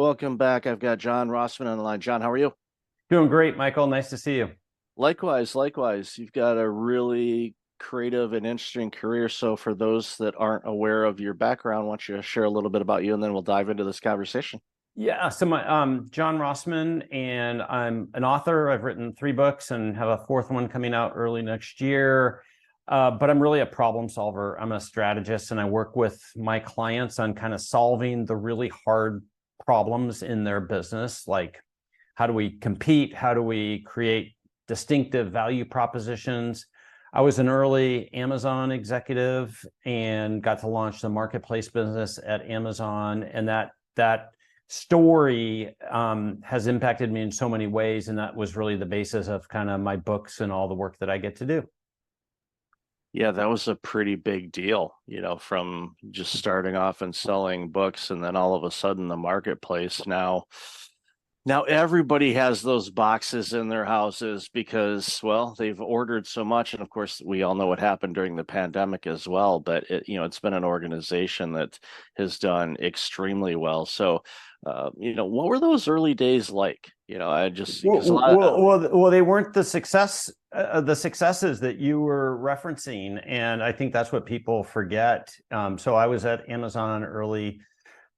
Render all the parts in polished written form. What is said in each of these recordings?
welcome back. I've got John Rossman on the line. John, how are you? Doing great, Michael. Nice to see you. Likewise, likewise. You've got a really creative and interesting career. So, for those that aren't aware of your background, why don't you share a little bit about you, and then we'll dive into this conversation. Yeah, so my John Rossman, and I'm an author. I've written 3 books and have a fourth one coming out early next year. But I'm really a problem solver. I'm a strategist, and I work with my clients on kind of solving the really hard problems in their business, like how do we compete? How do we create distinctive value propositions? I was an early Amazon executive and got to launch the marketplace business at Amazon, and that story has impacted me in so many ways, and that was really the basis of kind of my books and all the work that I get to do. Yeah, that was a pretty big deal, from just starting off and selling books, and then all of a sudden the marketplace. Now everybody has those boxes in their houses because, well, they've ordered so much. And of course, we all know what happened during the pandemic as well. But it's been an organization that has done extremely well. So, what were those early days like? I just because a lot of Well, they weren't the successes that you were referencing, and I think that's what people forget. So I was at Amazon early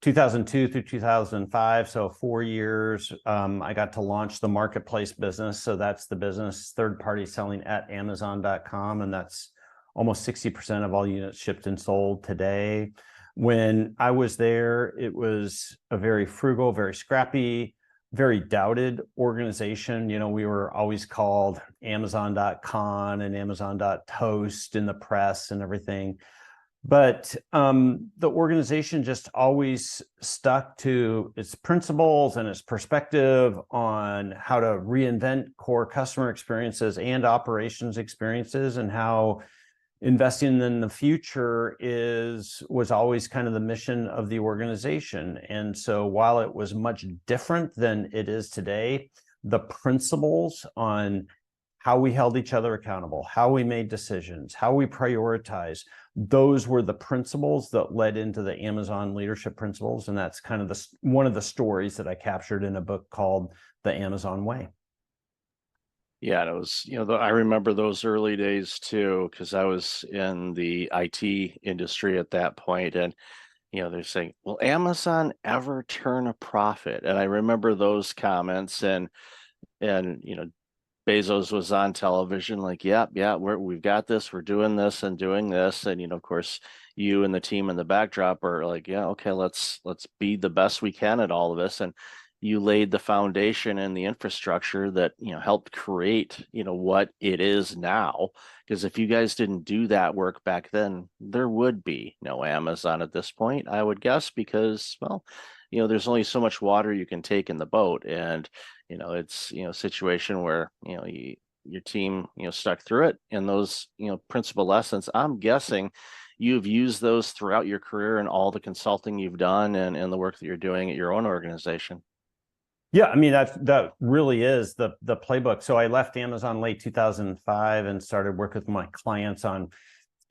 2002 through 2005, so 4 years. I got to launch the marketplace business. So that's the business third party selling at Amazon.com. And that's almost 60% of all units shipped and sold today. When I was there, it was a very frugal, very scrappy, very doubted organization. We were always called Amazon.con and Amazon.toast in the press and everything. But the organization just always stuck to its principles and its perspective on how to reinvent core customer experiences and operations experiences, and how investing in the future was always kind of the mission of the organization. And so while it was much different than it is today, the principles on how we held each other accountable, how we made decisions, how we prioritize, those were the principles that led into the Amazon leadership principles. And that's kind of one of the stories that I captured in a book called The Amazon Way. Yeah, and it was, I remember those early days too, because I was in the IT industry at that point, and they're saying, "Will Amazon ever turn a profit?" And I remember those comments, and Bezos was on television, like, yeah, we've got this, we're doing this and doing this, and of course, you and the team in the backdrop are like, yeah, okay, let's be the best we can at all of this, and you laid the foundation and the infrastructure that helped create what it is now. Because if you guys didn't do that work back then, there would be no Amazon at this point, I would guess, because, well, there's only so much water you can take in the boat, and it's a situation where your team stuck through it, and those principal lessons, I'm guessing you've used those throughout your career and all the consulting you've done and the work that you're doing at your own organization. Yeah, I mean, that really is the playbook. So I left Amazon late 2005 and started working with my clients on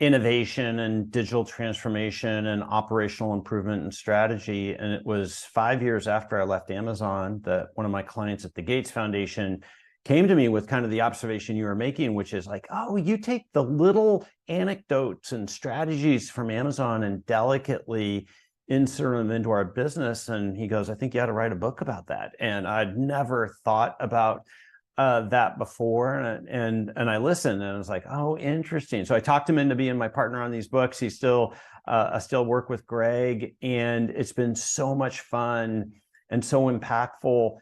innovation and digital transformation and operational improvement and strategy. And it was 5 years after I left Amazon that one of my clients at the Gates Foundation came to me with kind of the observation you were making, which is like, oh, you take the little anecdotes and strategies from Amazon and delicately insert them into our business. And he goes, I think you ought to write a book about that. And I'd never thought about that before, and I listened, and I was like, oh, interesting. So I talked him into being my partner on these books. I still work with Greg, and it's been so much fun and so impactful.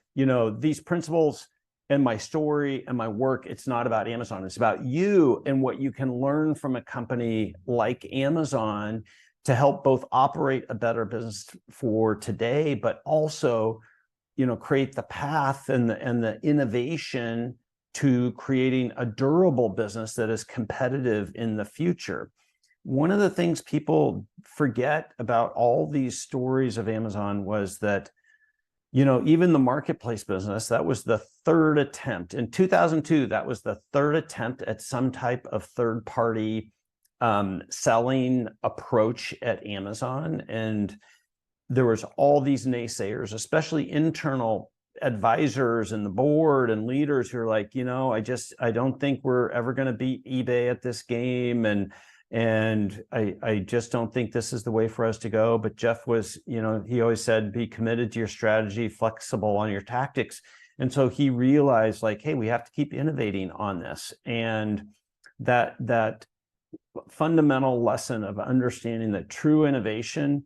These principles and my story and my work, it's not about Amazon. It's about you and what you can learn from a company like Amazon to help both operate a better business for today, but also create the path and the innovation to creating a durable business that is competitive in the future. One of the things people forget about all these stories of Amazon was that, even the marketplace business, that was the third attempt. In 2002, that was the third attempt at some type of third-party selling approach at Amazon. And there was all these naysayers, especially internal advisors and the board and leaders who are like, I don't think we're ever going to beat eBay at this game. And I just don't think this is the way for us to go. But Jeff was, he always said, be committed to your strategy, flexible on your tactics. And so he realized like, hey, we have to keep innovating on this. And that fundamental lesson of understanding that true innovation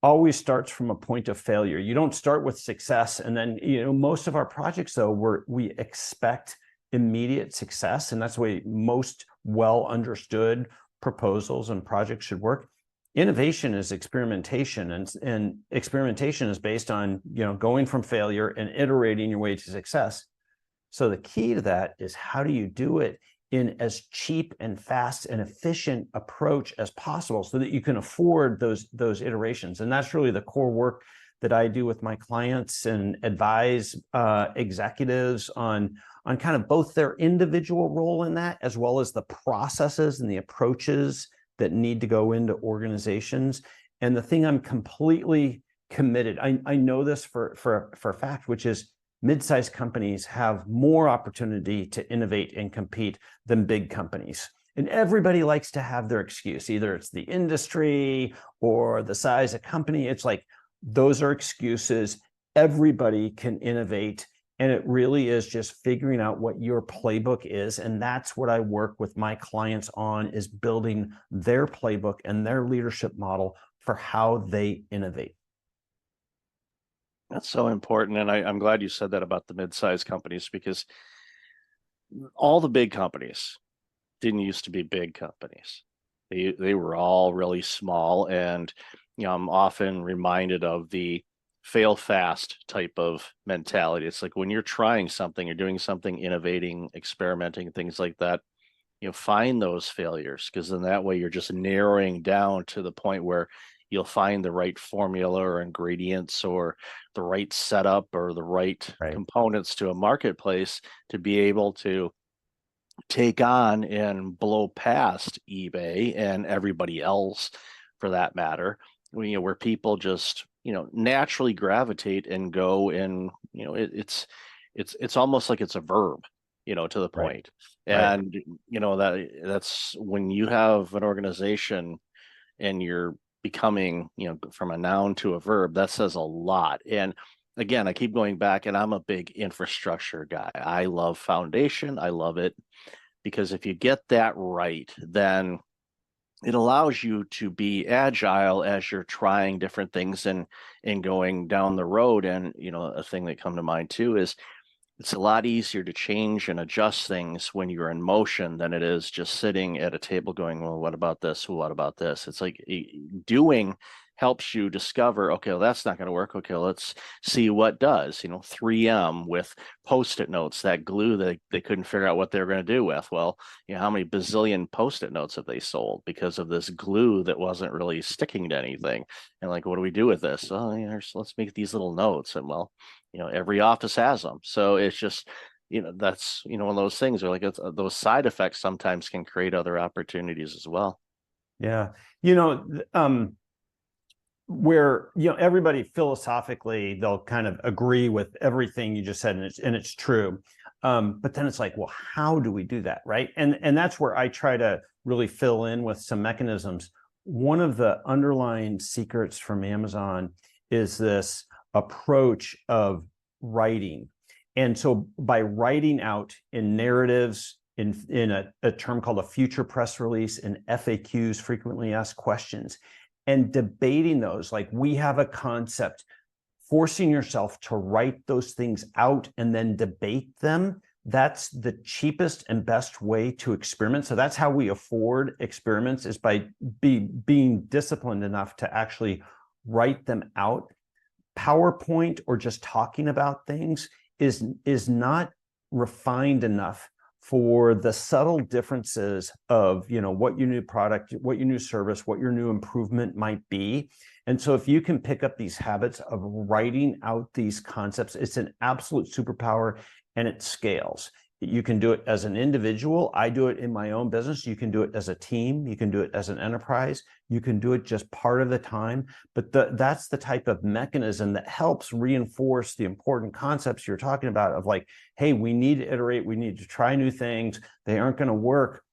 always starts from a point of failure. You don't start with success. And then, most of our projects, though, we expect immediate success. And that's the way most well understood proposals and projects should work. Innovation is experimentation, and experimentation is based on, going from failure and iterating your way to success. So the key to that is, how do you do it in as cheap and fast and efficient approach as possible so that you can afford those iterations? And that's really the core work that I do with my clients and advise executives on kind of both their individual role in that, as well as the processes and the approaches that need to go into organizations. And the thing I'm completely committed, I know this for a fact, which is mid-sized companies have more opportunity to innovate and compete than big companies. And everybody likes to have their excuse. Either it's the industry or the size of company. It's like, those are excuses. Everybody can innovate. And it really is just figuring out what your playbook is. And that's what I work with my clients on, is building their playbook and their leadership model for how they innovate. That's so important. And I'm glad you said that about the mid-sized companies, because all the big companies didn't used to be big companies. They were all really small. And I'm often reminded of the fail fast type of mentality. It's like when you're trying something, you're doing something, innovating, experimenting, things like that, find those failures, because then that way you're just narrowing down to the point where you'll find the right formula or ingredients or the right setup or the right components to a marketplace to be able to take on and blow past eBay and everybody else, for that matter, where people just, naturally gravitate and go, and, it's almost like it's a verb, to the point. And, that's when you have an organization and you're becoming, from a noun to a verb, that says a lot. And again, I keep going back, and I'm a big infrastructure guy. I love foundation. I love it because if you get that right, then it allows you to be agile as you're trying different things and going down the road. And, a thing that come to mind too is, it's a lot easier to change and adjust things when you're in motion than it is just sitting at a table going, well, what about this? Well, what about this? It's like doing helps you discover, okay, well, that's not going to work. Okay, let's see what does. 3M with Post-it notes, that glue that they couldn't figure out what they were going to do with. Well, how many bazillion Post-it notes have they sold because of this glue that wasn't really sticking to anything? And like, what do we do with this? Oh, let's make these little notes. And well, every office has them. So it's just, that's, one of those things where like those side effects sometimes can create other opportunities as well. Yeah. Where, everybody philosophically, they'll kind of agree with everything you just said, and it's true. But then it's like, well, how do we do that? Right. And that's where I try to really fill in with some mechanisms. One of the underlying secrets from Amazon is this approach of writing. And so by writing out in narratives, in a term called a future press release, and FAQs, frequently asked questions, and debating those, like we have a concept, forcing yourself to write those things out and then debate them, that's the cheapest and best way to experiment. So that's how we afford experiments, is by being disciplined enough to actually write them out. PowerPoint or just talking about things is not refined enough for the subtle differences of, what your new product, what your new service, what your new improvement might be. And so if you can pick up these habits of writing out these concepts, it's an absolute superpower, and it scales. You can do it as an individual. I do it in my own business. You can do it as a team. You can do it as an enterprise. You can do it just part of the time. But that's the type of mechanism that helps reinforce the important concepts you're talking about of like, hey, we need to iterate. We need to try new things. They aren't going to work.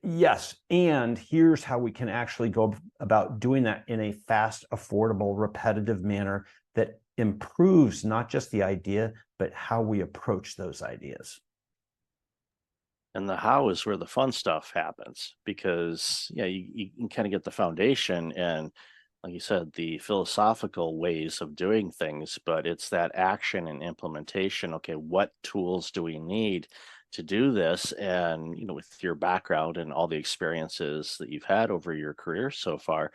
Yes. And here's how we can actually go about doing that in a fast, affordable, repetitive manner that improves not just the idea, but how we approach those ideas. And the how is where the fun stuff happens, because yeah, you can kind of get the foundation and, like you said, the philosophical ways of doing things, but it's that action and implementation. Okay, what tools do we need to do this? And with your background and all the experiences that you've had over your career so far,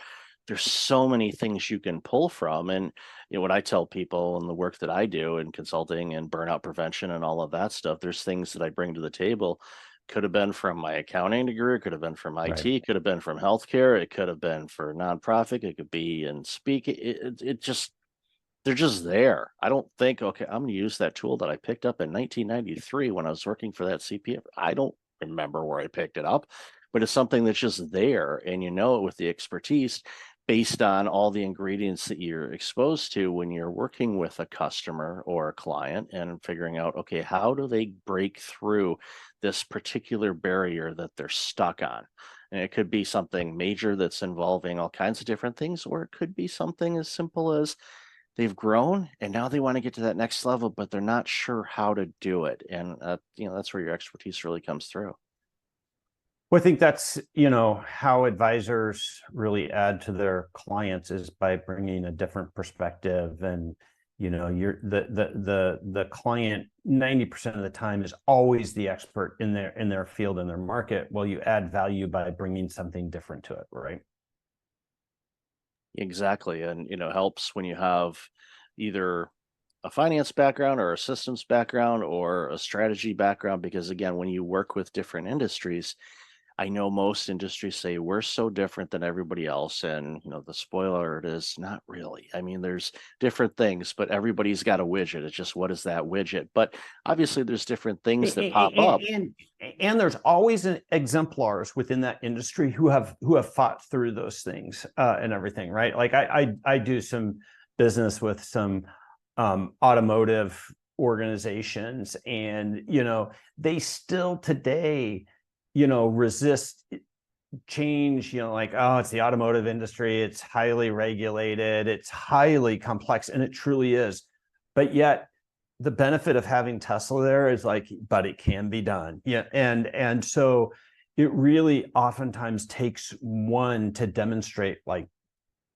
there's so many things you can pull from. And what I tell people in the work that I do in consulting and burnout prevention and all of that stuff, there's things that I bring to the table. Could have been from my accounting degree, could have been from Right. IT, could have been from healthcare, it could have been for nonprofit, it could be in speaking. It just, they're just there. I don't think, okay, I'm going to use that tool that I picked up in 1993 when I was working for that CPF. I don't remember where I picked it up, but it's something that's just there. And you know it with the expertise based on all the ingredients that you're exposed to when you're working with a customer or a client and figuring out, okay, how do they break through this particular barrier that they're stuck on? And it could be something major that's involving all kinds of different things, or it could be something as simple as they've grown and now they want to get to that next level, but they're not sure how to do it. And that's where your expertise really comes through. Well, I think that's, how advisors really add to their clients is by bringing a different perspective. And, you're the client 90% of the time is always the expert in their field, in their market. Well, you add value by bringing something different to it, right? Exactly. And, helps when you have either a finance background or a systems background or a strategy background, because again, when you work with different industries, I know most industries say we're so different than everybody else. And, the spoiler it is not really. I mean, there's different things, but everybody's got a widget. It's just, what is that widget? But obviously there's different things that pop up. And there's always exemplars within that industry who have fought through those things and everything, right? Like I do some business with some automotive organizations, and they still today resist change, like, oh, it's the automotive industry, it's highly regulated, it's highly complex, and it truly is. But yet the benefit of having Tesla there is like, but it can be done. Yeah. And so it really oftentimes takes one to demonstrate like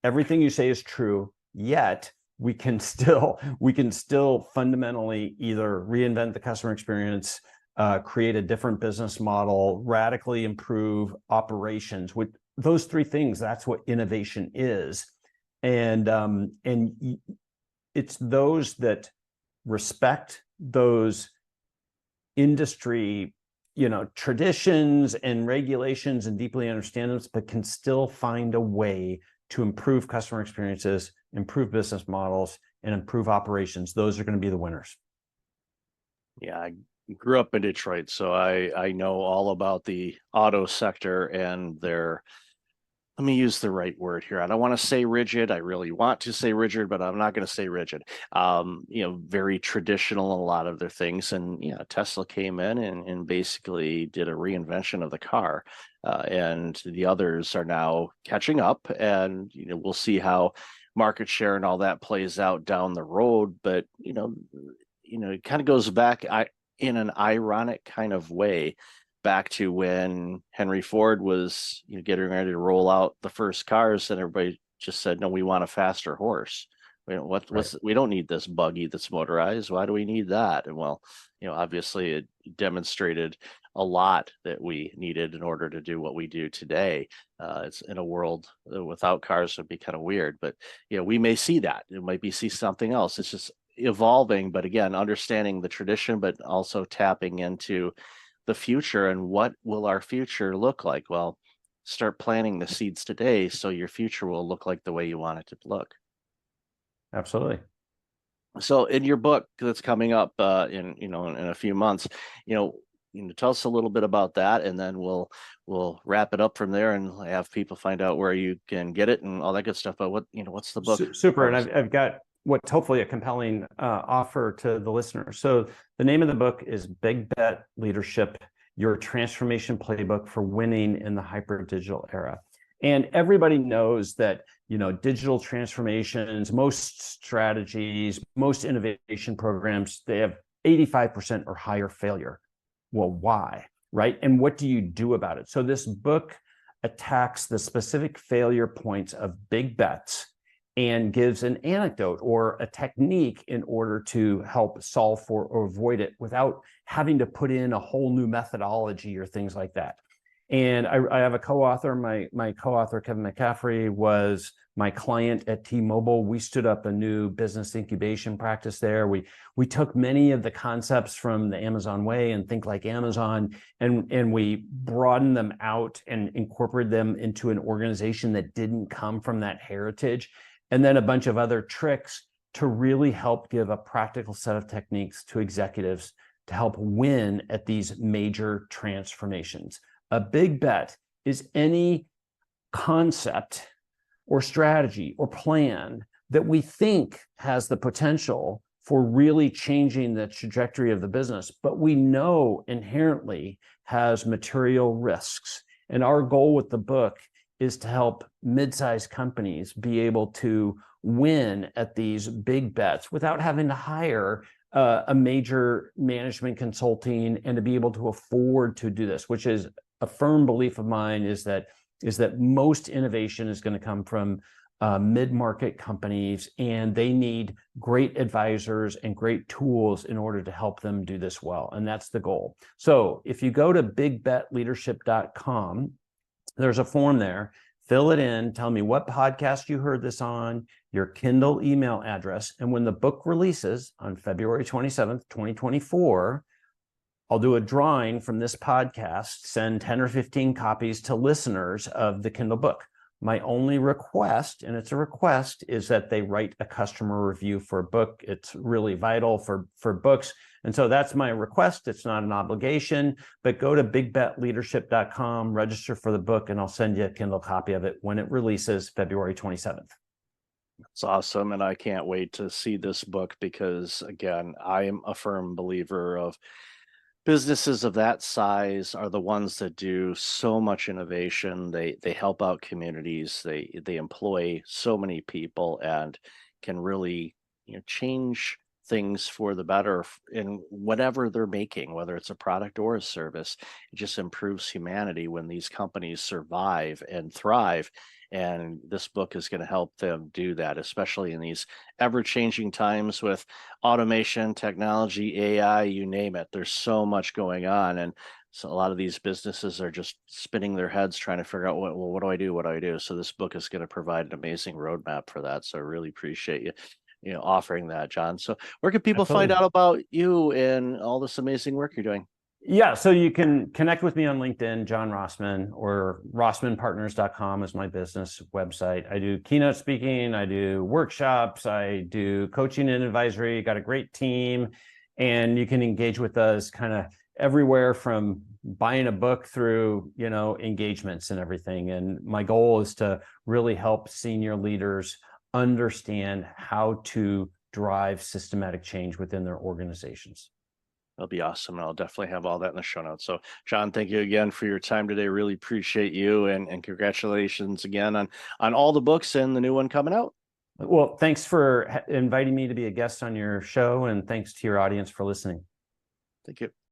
everything you say is true, yet we can still fundamentally either reinvent the customer experience, create a different business model, radically improve operations. With those three things, that's what innovation is. And it's those that respect those industry, traditions and regulations and deeply understand them, but can still find a way to improve customer experiences, improve business models, and improve operations. Those are going to be the winners. Yeah, I grew up in Detroit, so I know all about the auto sector and their, let me use the right word here. I don't want to say rigid. I really want to say rigid, but I'm not going to say rigid. Very traditional in a lot of their things. And Tesla came in and basically did a reinvention of the car. And the others are now catching up, and we'll see how market share and all that plays out down the road. But it kind of goes back in an ironic kind of way back to when Henry Ford was getting ready to roll out the first cars, and everybody just said, no, we want a faster horse. We don't need this buggy that's motorized. Why do we need that? And well, obviously it demonstrated a lot that we needed in order to do what we do today. It's in a world without cars would be kind of weird, but we may see that. It might be see something else. It's just evolving, but again, understanding the tradition, but also tapping into the future and what will our future look like. Well, start planting the seeds today so your future will look like the way you want it to look. Absolutely. So in your book that's coming up in a few months, you know, tell us a little bit about that, and then we'll wrap it up from there and have people find out where you can get it and all that good stuff. But what's the book? Super. And I've got what's hopefully a compelling offer to the listener. So the name of the book is Big Bet Leadership, Your Transformation Playbook for Winning in the Hyper Digital Era. And everybody knows that, digital transformations, most strategies, most innovation programs, they have 85% or higher failure. Well, why? Right? And what do you do about it? So this book attacks the specific failure points of big bets and gives an anecdote or a technique in order to help solve for or avoid it without having to put in a whole new methodology or things like that. And I have a co-author. My co-author, Kevin McCaffrey, was my client at T-Mobile. We stood up a new business incubation practice there. We took many of the concepts from the Amazon way and Think Like Amazon, and we broadened them out and incorporated them into an organization that didn't come from that heritage. And then a bunch of other tricks to really help give a practical set of techniques to executives to help win at these major transformations. A big bet is any concept or strategy or plan that we think has the potential for really changing the trajectory of the business, but we know inherently has material risks. And our goal with the book is to help mid-sized companies be able to win at these big bets without having to hire a major management consulting and to be able to afford to do this, which is a firm belief of mine is that most innovation is going to come from mid-market companies, and they need great advisors and great tools in order to help them do this well. And that's the goal. So if you go to bigbetleadership.com, there's a form there. Fill it in. Tell me what podcast you heard this on, your Kindle email address. And when the book releases on February 27th, 2024, I'll do a drawing from this podcast, send 10 or 15 copies to listeners of the Kindle book. My only request, and it's a request, is that they write a customer review for a book. It's really vital for books. And so that's my request. It's not an obligation, but go to bigbetleadership.com, register for the book, and I'll send you a Kindle copy of it when it releases February 27th. It's awesome. And I can't wait to see this book because, again, I am a firm believer of businesses of that size are the ones that do so much innovation. They help out communities. They employ so many people and can really change things for the better in whatever they're making, whether it's a product or a service. It just improves humanity when these companies survive and thrive. And this book is going to help them do that, especially in these ever-changing times with automation, technology, AI, you name it. There's so much going on. And so a lot of these businesses are just spinning their heads trying to figure out, what do I do? What do I do? So this book is going to provide an amazing roadmap for that. So I really appreciate you offering that, John. So where can people find out about you and all this amazing work you're doing? Yeah, so you can connect with me on LinkedIn, John Rossman, or rossmanpartners.com is my business website. I do keynote speaking, I do workshops, I do coaching and advisory, got a great team, and you can engage with us kind of everywhere from buying a book through, engagements and everything. And my goal is to really help senior leaders understand how to drive systematic change within their organizations. That'll be awesome. And I'll definitely have all that in the show notes. So, John, thank you again for your time today. Really appreciate you, and congratulations again on all the books and the new one coming out. Well, thanks for inviting me to be a guest on your show, and thanks to your audience for listening. Thank you.